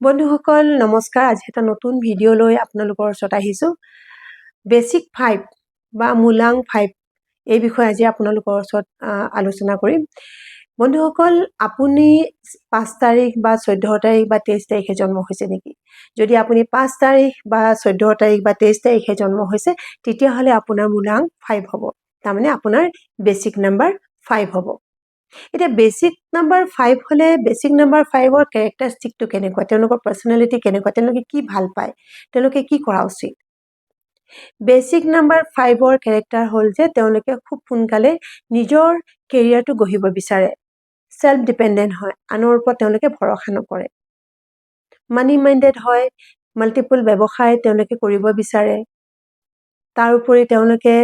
বন্ধুসকল নমস্কাৰ। আজি এটা নতুন ভিডিঅ' লৈ আপোনালোকৰ ওচৰত আহিছোঁ। বেচিক 5 বা মূলাং 5 এই বিষয়ে আজি আপোনালোকৰ ওচৰত আলোচনা কৰিম। বন্ধুসকল, আপুনি 5 তাৰিখ বা 14 তাৰিখ বা 23 তাৰিখে জন্ম হৈছে নেকি? যদি আপুনি 5 তাৰিখ বা 14 তাৰিখ বা 23 তাৰিখে জন্ম হৈছে, তেতিয়াহ'লে আপোনাৰ মূলাং 5 হ'ব। তাৰমানে আপোনাৰ বেচিক নাম্বাৰ 5 হ'ব। এতিয়া বেচিক নাম্বাৰ 5 হলে বেচিক নাম্বাৰ 5ৰ কেৰেক্টাৰিষ্টিকটো কেনেকুৱা, তেওঁলোকৰ পাৰ্চনেলিটি কেনেকুৱা, তেওঁলোকে কি ভাল পায়, তেওঁলোকে কি কৰা উচিত। বেচিক নাম্বাৰ 5ৰ কেৰেক্টাৰ হ'ল যে তেওঁলোকে খুব সোনকালে নিজৰ কেৰিয়াৰটো গঢ়িব বিচাৰে, সেল্ফ ডিপেণ্ডেণ্ট হয়, আনৰ ওপৰত তেওঁলোকে ভৰসা নকৰে, মানি মাইণ্ডেড হয়, মাল্টিপল ব্যৱসায় তেওঁলোকে কৰিব বিচাৰে। তাৰোপৰি তেওঁলোকে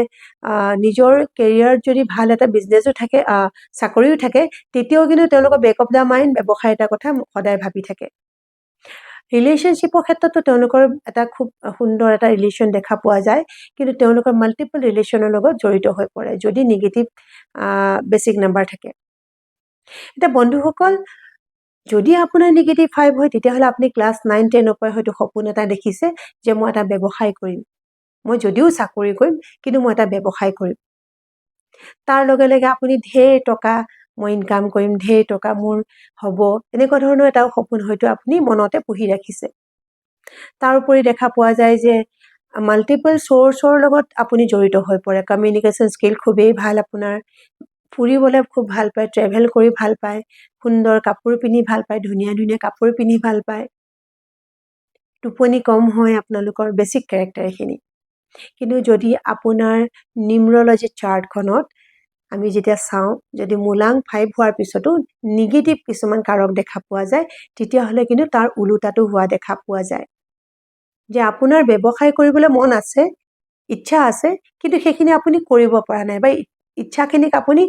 নিজৰ কেৰিয়াৰত যদি ভাল এটা বিজনেছো থাকে, চাকৰিও থাকে, তেতিয়াও কিন্তু তেওঁলোকৰ বেক অফ দ্য মাইণ্ড ব্যৱসায় এটা কথা সদায় ভাবি থাকে। ৰিলেশ্যনশ্বিপৰ ক্ষেত্ৰতো তেওঁলোকৰ এটা খুব সুন্দৰ এটা ৰিলেশ্যন দেখা পোৱা যায়, কিন্তু তেওঁলোকৰ মাল্টিপল ৰিলেশ্যনৰ লগত জড়িত হৈ পৰে যদি নিগেটিভ বেচিক নাম্বাৰ থাকে। এতিয়া বন্ধুসকল, যদি আপোনাৰ নিগেটিভ 5 হয়, তেতিয়াহ'লে আপুনি ক্লাছ 9-10ৰ পৰা হয়তো সপোন এটা দেখিছে যে মই এটা ব্যৱসায় কৰিম, মই যদিও চাকৰি কৰিম কিন্তু মই এটা ব্যৱসায় কৰিম, তাৰ লগে লগে আপুনি ঢেৰ টকা মই ইনকাম কৰিম, ঢেৰ টকা মোৰ হ'ব, এনেকুৱা ধৰণৰ এটা সপোন হয়তো আপুনি মনতে পুহি ৰাখিছে। তাৰোপৰি দেখা পোৱা যায় যে মাল্টিপল চ'ৰ্চৰ লগত আপুনি জড়িত হৈ পৰে। কমিউনিকেশ্যন স্কিল খুবেই ভাল, আপোনাৰ ফুৰিবলৈ খুব ভাল পায়, ট্ৰেভেল কৰি ভাল পায়, সুন্দৰ কাপোৰ পিন্ধি ভাল পায়, ধুনীয়া ধুনীয়া কাপোৰ পিন্ধি ভাল পায়, টোপনি কম হয়, আপোনালোকৰ বেচিক কেৰেক্টাৰ এইখিনি। কিন্তু যদি আপোনাৰ নিউমৰলজি চাৰ্টখনত আমি যেতিয়া চাওঁ, যদি মূলাং 5 হোৱাৰ পিছতো নিগেটিভ কিছুমান কাৰক দেখা পোৱা যায়, তেতিয়াহ'লে কিন্তু তাৰ ওলোটাটো হোৱা দেখা পোৱা যায় যে আপোনাৰ ব্যৱসায় কৰিবলৈ মন আছে, ইচ্ছা আছে, কিন্তু সেইখিনি আপুনি কৰিব পৰা নাই বা ইচ্ছাখিনিক আপুনি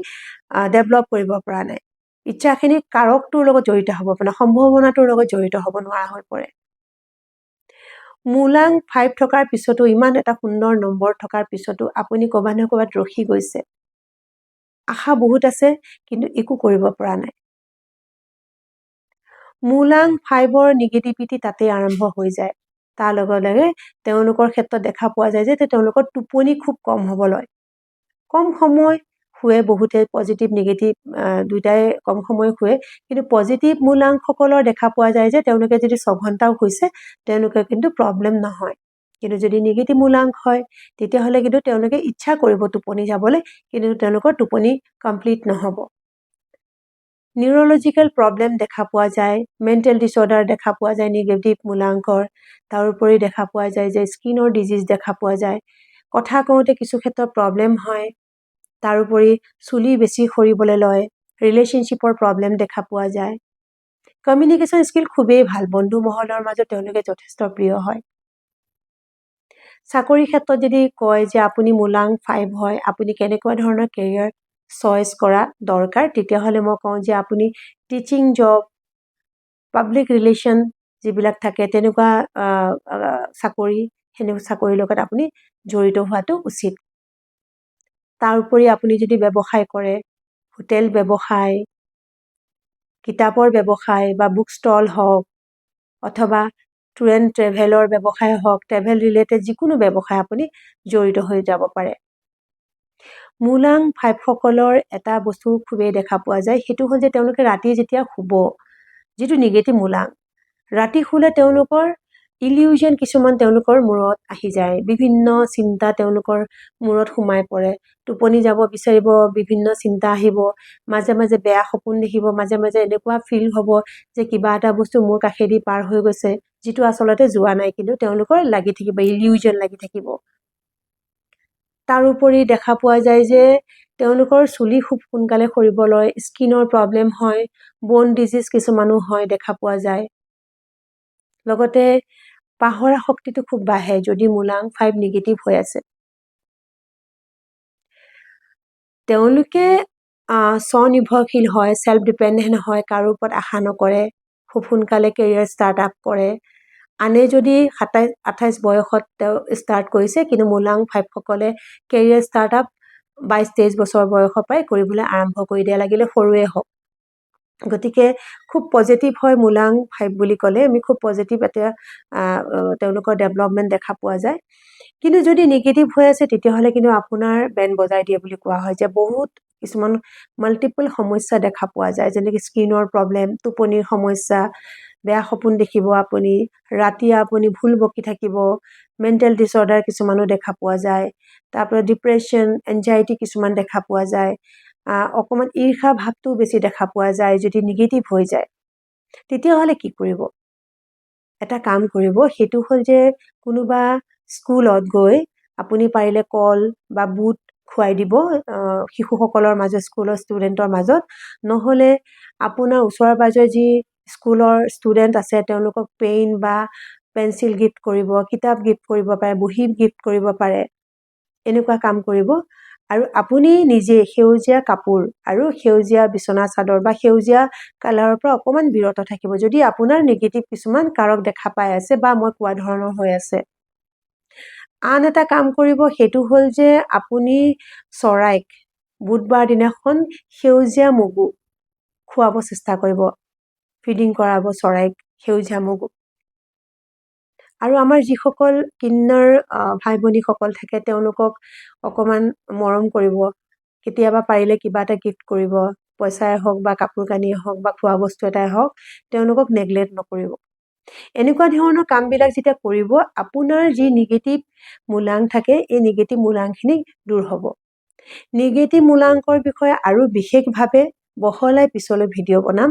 ডেভেলপ কৰিব পৰা নাই, ইচ্ছাখিনি কাৰকটোৰ লগত জড়িত হ'ব পৰা নাই, সম্ভাৱনাটোৰ লগত জড়িত হ'ব নোৱাৰা হৈ পৰে। মূলাং 5 থকাৰ পিছতো, ইমান এটা সুন্দৰ নম্বৰ থকাৰ পিছতো আপুনি ক'ৰবাত নহয় ক'ৰবাত ৰখি গৈছে, আশা বহুত আছে কিন্তু একো কৰিব পৰা নাই। মূলাং 5ৰ নিগেটিভিটি তাতে আৰম্ভ হৈ যায়। তাৰ লগে লগে তেওঁলোকৰ ক্ষেত্ৰত দেখা পোৱা যায় যে তেওঁলোকৰ টোপনি খুব কম হ'ব লয়, কম সময় শুৱে, বহুতে পজিটিভ নিগেটিভ দুইটাই কম সময় শুৱে, কিন্তু পজিটিভ মূলাংসকলৰ দেখা পোৱা যায় যে তেওঁলোকে যদি 6 ঘণ্টাও শুইছে তেওঁলোকে কিন্তু প্ৰব্লেম নহয়, কিন্তু যদি নিগেটিভ মূলাংক হয় তেতিয়াহ'লে কিন্তু তেওঁলোকে ইচ্ছা কৰিব টোপনি যাবলৈ, কিন্তু তেওঁলোকৰ টোপনি কমপ্লিট নহ'ব। নিউৰলজিকেল প্ৰব্লেম দেখা পোৱা যায়, মেণ্টেল ডিছঅৰ্ডাৰ দেখা পোৱা যায় নিগেটিভ মূলাংকৰ। তাৰোপৰি দেখা পোৱা যায় যে স্কিনৰ ডিজিজ দেখা পোৱা যায়, কথা কওঁতে কিছু ক্ষেত্ৰত প্ৰব্লেম হয়, তাৰোপৰি চুলি বেছি সৰিবলৈ লয়, ৰিলেশ্যনশ্বিপৰ প্ৰব্লেম দেখা পোৱা যায়। কমিউনিকেশ্যন স্কিল খুবেই ভাল, বন্ধু মহলৰ মাজত তেওঁলোকে যথেষ্ট প্ৰিয় হয়। চাকৰি ক্ষেত্ৰত যদি কয় যে আপুনি মূলাং 5 হয়, আপুনি কেনেকুৱা ধৰণৰ কেৰিয়াৰ চইচ কৰা দৰকাৰ, তেতিয়াহ'লে মই কওঁ যে আপুনি টিচিং জব, পাব্লিক ৰিলেশ্যন যিবিলাক থাকে তেনেকুৱা চাকৰি, সেনেকুৱা চাকৰিৰ লগত আপুনি জড়িত হোৱাটো উচিত। তাৰোপৰি আপুনি যদি ব্যৱসায় কৰে, হোটেল ব্যৱসায়, কিতাপৰ ব্যৱসায় বা বুক ষ্টল হওক, অথবা ট্যুৰ এণ্ড ট্ৰেভেলৰ ব্যৱসায় হওক, ট্ৰেভেল ৰিলেটেড যিকোনো ব্যৱসায় আপুনি জড়িত হৈ যাব পাৰে। মূলাং 5 সকলৰ এটা বস্তু খুবেই দেখা পোৱা যায়, সেইটো হ'ল যে তেওঁলোকে ৰাতি যেতিয়া শুব, যিটো নিগেটিভ মূলাং, ৰাতি শুলে তেওঁলোকৰ ইলিউজন কিছুমান তেওঁলোকৰ মূৰত আহি যায়, বিভিন্ন চিন্তা তেওঁলোকৰ মূৰত সোমাই পৰে, টোপনি যাব বিচাৰিব, বিভিন্ন চিন্তা আহিব, মাজে মাজে বেয়া সপোন দেখিব, মাজে মাজে এনেকুৱা ফিল হ'ব যে কিবা এটা বস্তু মোৰ কাষেদি পাৰ হৈ গৈছে, যিটো আচলতে যোৱা নাই, কিন্তু তেওঁলোকৰ লাগি থাকিব, ইলিউজন লাগি থাকিব। তাৰোপৰি দেখা পোৱা যায় যে তেওঁলোকৰ চুলি খুব সোনকালে সৰিব লয়, স্কিনৰ প্ৰব্লেম হয়, বন ডিজিজ কিছুমানো হয় দেখা পোৱা যায়। লগতে পাহৰা শক্তিটো খুব বাঢ়ে যদি মূলাং 5 নিগেটিভ হৈ আছে। তেওঁলোকে স্বনিৰ্ভৰশীল হয়, সেল্ফ ডিপেণ্ডেণ্ট হয়, কাৰো ওপৰত আশা নকৰে, খুব সোনকালে কেৰিয়াৰ ষ্টাৰ্ট আপ কৰে। আনে যদি 27-28 বয়সত তেওঁ ষ্টাৰ্ট কৰিছে, কিন্তু মূলাং 5 সকলে কেৰিয়াৰ ষ্টাৰ্ট আপ 22-23 বছৰ বয়সৰ পৰাই কৰিবলৈ আৰম্ভ কৰি দিয়ে, লাগিলে সৰুৱে হওক। গতিকে খুব পজিটিভ হয় মূলাং 5 বুলি ক'লে আমি খুব পজিটিভ এটা তেওঁলোকৰ ডেভেলপমেণ্ট দেখা পোৱা যায় কিন্তু যদি নিগেটিভ হৈ আছে তেতিয়াহ'লে কিন্তু আপোনাৰ বেন বজাই দিয়ে বুলি কোৱা হয় যে বহুত কিছুমান মাল্টিপল সমস্যা দেখা পোৱা যায় যেনেকৈ স্কিনৰ প্ৰব্লেম টোপনিৰ সমস্যা বেয়া সপোন দেখিব আপুনি ৰাতি আপুনি ভুল বকি থাকিব মেণ্টেল ডিছঅৰ্ডাৰ কিছুমানো দেখা পোৱা যায় তাৰপৰা ডিপ্ৰেশ্যন এনজাইটি কিছুমান দেখা পোৱা যায় অকণমান ঈৰ্ষা ভাৱটো বেছি দেখা পোৱা যায় যদি নিগেটিভ হৈ যায় তেতিয়াহ'লে কি কৰিব এটা কাম কৰিব সেইটো হ'ল যে কোনোবা স্কুলত গৈ আপুনি পাৰিলে কল বা বুট খুৱাই দিব শিশুসকলৰ মাজত স্কুলৰ ষ্টুডেণ্টৰ মাজত নহ'লে আপোনাৰ ওচৰে পাজৰে যি স্কুলৰ ষ্টুডেণ্ট আছে তেওঁলোকক পেইন বা পেঞ্চিল গিফ্ট কৰিব কিতাপ গিফ্ট কৰিব পাৰে বহী গিফ্ট কৰিব পাৰে এনেকুৱা কাম কৰিব আৰু আপুনি নিজে সেউজীয়া কাপোৰ আৰু সেউজীয়া বিচনা চাদৰ বা সেউজীয়া কালাৰৰ পৰা অকণমান বিৰত থাকিব যদি আপোনাৰ নিগেটিভ কিছুমান কাৰক দেখা পাই আছে বা মই কোৱা ধৰণৰ হৈ আছে আন এটা কাম কৰিব সেইটো হ'ল যে আপুনি চৰাইক বুধবাৰ দিনাখন সেউজীয়া মগু খুৱাব চেষ্টা কৰিব ফিডিং কৰাব চৰাইক সেউজীয়া মগু আৰু আমাৰ যিসকল কিন্নাৰ ভাই ভনীসকল থাকে তেওঁলোকক অকণমান মৰম কৰিব কেতিয়াবা পাৰিলে কিবা এটা গিফ্ট কৰিব পইচাই হওক বা কাপোৰ কানিয়ে হওক বা খোৱা বস্তু এটাই হওক তেওঁলোকক নেগলেক্ট নকৰিব এনেকুৱা ধৰণৰ কামবিলাক যেতিয়া কৰিব আপোনাৰ যি নিগেটিভ মূলাং থাকে এই নিগেটিভ মূলাংখিনি দূৰ হ'ব নিগেটিভ মূলাংকৰ বিষয়ে আৰু বিশেষভাৱে বহলাই পিছলৈ ভিডিঅ' বনাম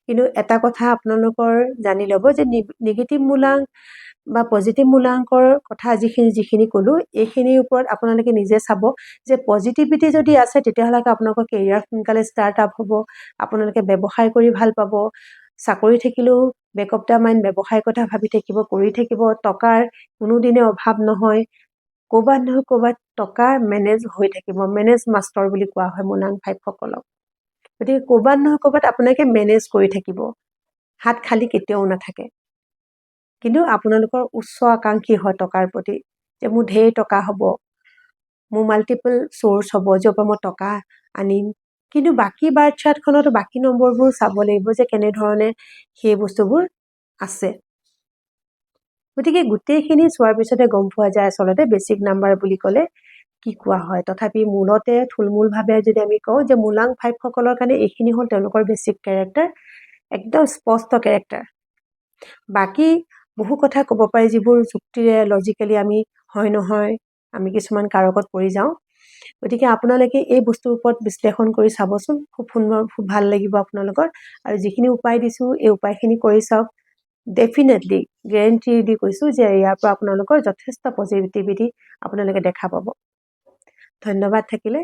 কিন্তু এটা কথা আপোনালোকৰ জানি ল'ব যে নিগেটিভ মূলাং বা পজিটিভ মূলাংকৰ কথা যিখিনি ক'লোঁ এইখিনিৰ ওপৰত আপোনালোকে নিজে চাব যে পজিটিভিটি যদি আছে তেতিয়াহ'লে আপোনালোকৰ কেৰিয়াৰ সোনকালে ষ্টাৰ্ট আপ হ'ব আপোনালোকে ব্যৱসায় কৰি ভাল পাব চাকৰি থাকিলেও বেকআপ দ্য মাইণ্ড ব্যৱসায়ৰ কথা ভাবি থাকিব কৰি থাকিব টকাৰ কোনোদিনে অভাৱ নহয় ক'ৰবাত নহয় ক'ৰবাত টকা মেনেজ হৈ থাকিব মেনেজ মাষ্টৰ বুলি কোৱা হয় মূলাং 5 সকলক গতিকে ক'ৰবাত নহয় ক'ৰবাত আপোনালোকে মেনেজ কৰি থাকিব হাত খালী কেতিয়াও নাথাকে কিন্তু আপোনালোকৰ উচ্চ আকাংক্ষী হয় টকাৰ প্ৰতি যে মোৰ ঢেৰ টকা হ'ব মোৰ মাল্টিপল চ'ৰ্চ হ'ব য'ৰ পৰা মই টকা আনিম কিন্তু বাকী বাৰ্থ চাৰ্টখনতো বাকী নম্বৰবোৰ চাব লাগিব যে কেনেধৰণে সেই বস্তুবোৰ আছে গতিকে গোটেইখিনি চোৱাৰ পিছতে গম পোৱা যায় আচলতে বেছিক নাম্বাৰ বুলি ক'লে কি কোৱা হয় তথাপি মূলতে থুলমূলভাৱে যদি আমি কওঁ যে মূলাং 5 সকলৰ কাৰণে এইখিনি হ'ল তেওঁলোকৰ বেছিক কেৰেক্টাৰ একদম স্পষ্ট কেৰেক্টাৰ বাকী বহু কথা ক'ব পাৰি যিবোৰ যুক্তিৰে লজিকেলি আমি হয় নহয় আমি কিছুমান কাৰকত পৰি যাওঁ গতিকে আপোনালোকে এই বস্তুৰ ওপৰত বিশ্লেষণ কৰি চাবচোন খুব সুন্দৰ খুব ভাল লাগিব আপোনালোকৰ আৰু যিখিনি উপায় দিছোঁ এই উপায়খিনি কৰি চাওক ডেফিনেটলি গেৰেণ্টি দি কৈছোঁ যে ইয়াৰ পৰা আপোনালোকৰ যথেষ্ট পজিটিভিটি আপোনালোকে দেখা পাব ধন্যবাদ থাকিলে